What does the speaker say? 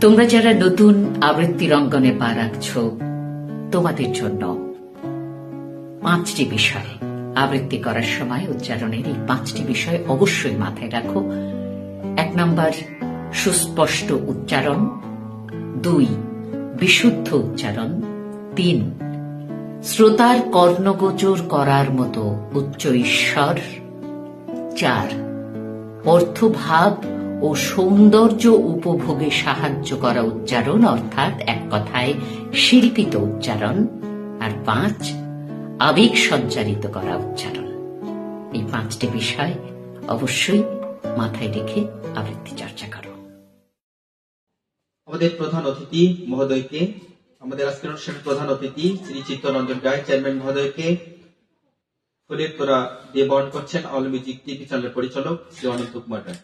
তোমরা যারা নতুন আবৃত্তির অঙ্গনে পা রাখছ, তোমাদের জন্য 5টি বিষয় আবৃত্তি করার সময় উচ্চারণের এই 5টি বিষয় অবশ্যই মাথায় রাখো। 1 নম্বর, সুস্পষ্ট উচ্চারণ। 2, বিশুদ্ধ উচ্চারণ। 3, শ্রোতার কর্ণগোচর করার মতো উচ্চ ঈশ্বর। 4, অর্থভাব ও সৌন্দর্য উপভোগে সাহায্য করা উচ্চারণ, অর্থাৎ এক কথায় শিল্পিত উচ্চারণ। আর 5, আবেগ সঞ্চারিত করা উচ্চারণ। এই 5টি বিষয় অবশ্যই মাথায় রেখে আবৃত্তি চর্চা করো। আমাদের প্রধান অতিথি মহোদয়কে, আমাদের আজকের অনুষ্ঠানের প্রধান অতিথি শ্রী চিত্তরঞ্জন রায় চেয়ারম্যান মহোদয়কে ফুলের তোড়া দিয়ে বরণ করছেন অল মিউজিক টিভি চ্যানেলের পরিচালক শ্রী অনন্ত কুমার রায়।